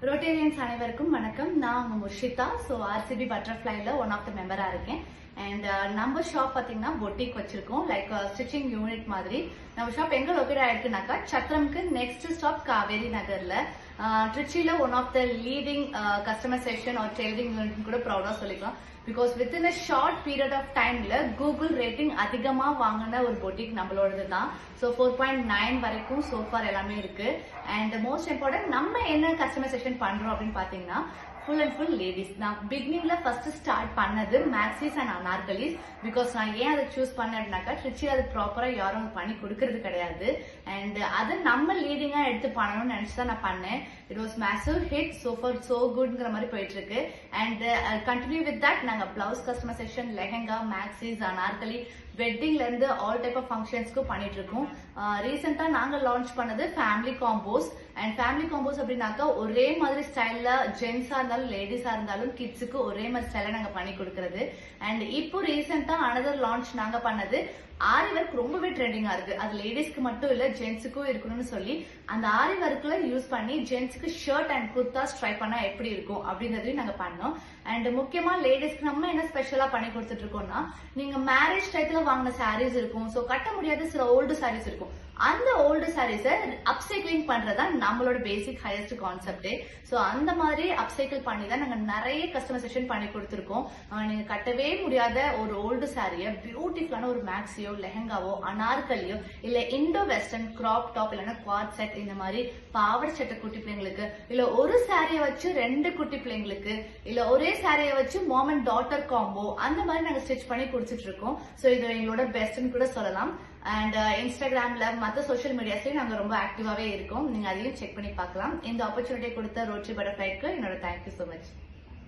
Rotarians அனைவருக்கும் வணக்கம். நான் உங்க முர்ஷிதா. ஸோ ஆர்சிபி பட்டர்ஃப்ளைல ஒன் ஆஃப் த மெம்பரா இருக்கேன். அண்ட் நம்ம ஷாப் பாத்தீங்கன்னா பொட்டிக் வச்சிருக்கோம், லைக் ஸ்டிச்சிங் யூனிட் மாதிரி. நம்ம ஷாப் எங்க லொகேட் ஆயிருக்குனாக்கா சத்திரம்க்கு நெக்ஸ்ட் ஸ்டாப் காவேரி நகர்ல. ட்ரிச்சில one of the leading customer section or tailoring unit கூட ப்ரௌடா சொல்லிக்கலாம். Because within a short period of டைம்ல கூகுள் ரேட்டிங் அதிகமா வாங்கின ஒரு பொட்டிக் நம்மளோடது தான். ஸோ 4.9 வரைக்கும் சோஃபார் எல்லாமே இருக்கு. அண்ட் மோஸ்ட் இம்பார்ட்டன்ட் நம்ம என்ன கஸ்டமர் செக்ஷன் பண்றோம் அப்படின்னு பாத்தீங்கன்னா ஃபுல் அண்ட் ஃபுல் லேடிஸ். நான் பிகினிங்ல ஃபர்ஸ்ட் ஸ்டார்ட் பண்ணது மேக்ஸிஸ் அண்ட் அனார்கலிஸ். பிகாஸ் நான் ஏன் அதை சூஸ் பண்ணேன்னாக்கா ட்ரிச்சி அது ப்ராப்பரா யாரும் பண்ணி கொடுக்கறது கிடையாது. அண்ட் அதை நம்ம லீடிங்கா எடுத்து பண்ணணும்னு நினைச்சுதான் நான் பண்ணேன். It was massive hit, so far so குட்ங்கிற மாதிரி போயிட்டு இருக்கு. அண்ட் கண்டினியூ வித் தட் நாங்க blouse customer section, lehenga, maxis, anarkali, வெட்டிங்ல இருந்து ஆல் டைப் ஆஃப் ஃபங்க்ஷன்ஸ்க்கும் பண்ணிட்டு இருக்கோம். ரீசெண்டா நாங்க லான்ச் பண்ணது family combos. And family combos அப்படின்னாக்கா ஒரே மாதிரி ஸ்டைல்ல ஜென்ஸா இருந்தாலும் லேடிஸா இருந்தாலும் கிட்ஸுக்கு ஒரே மாதிரி ஸ்டைல நாங்க பண்ணி கொடுக்கறது. அண்ட் இப்போ ரீசெண்டா அனதர் லான்ச் நாங்க பண்ணது ஆரி ஒர்க். ரொம்பவே ட்ரெண்டிங்கா இருக்கு. அது லேடிஸ்க்கு மட்டும் இல்ல ஜென்ஸுக்கும் இருக்கணும்னு சொல்லி அந்த ஆரி ஒர்க்ல யூஸ் பண்ணி ஜென்ஸுக்கு ஷர்ட் அண்ட் குர்தாஸ் ட்ரை பண்ணா எப்படி இருக்கும் அப்படின்றதையும் நாங்க பண்ணோம். அண்ட் முக்கியமா லேடிஸ்க்கு நம்ம என்ன ஸ்பெஷலா பண்ணி கொடுத்துட்டு இருக்கோம்னா, நீங்க மேரேஜ் டைத்துல வாங்கின சாரீஸ் இருக்கும், சோ கட்ட முடியாத சில ஓல்டு சாரீஸ் இருக்கும். அந்த ஓல்டு சாரீஸ அப்சைக்கிளிங் பண்றதா நம்மளோட பேசிக் ஹையஸ்ட் கான்செப்டே. சோ அந்த மாதிரி அப்சைக்கிள் பண்ணி தான் நாங்க நிறைய கஸ்டமர் செக்ஷன் பண்ணி கொடுத்துருக்கோம். நீங்க கட்டவே முடியாத ஒரு ஓல்டு சாரிய பியூட்டிஃபுல்லான ஒரு மேக்ஸியோ, லெஹங்காவோ, அனார்கலியோ, இல்ல இண்டோ வெஸ்டர்ன் கிராப் டாப், இல்லைன்னா குவாட் செட், இந்த மாதிரி பாவாடை சட்டை குட்டி பிள்ளைங்களுக்கு, இல்ல ஒரு சாரிய வச்சு 2 குட்டி பிள்ளைங்களுக்கு, இல்ல ஒரே சாரிய வச்சு மாம் அண்ட் டாட்டர் காம்போ, அந்த மாதிரி நாங்க ஸ்டிச் பண்ணி கொடுத்துட்டு இருக்கோம். சோ இது எங்களோட பெஸ்ட்னு கூட சொல்லலாம். அண்ட் இன்ஸ்டாகிராம்ல மற்ற சோஷியல் மீடியாஸ்லயும் நாங்க ரொம்ப ஆக்டிவாவே இருக்கோம். நீங்க அதையும் செக் பண்ணி பார்க்கலாம். இந்த ஆப்பர்ச்சுனிட்டி கொடுத்த ரோட்டரி பட்டர்ஃப்ளைக்கு என்னோட தேங்க்யூ சோ மச்.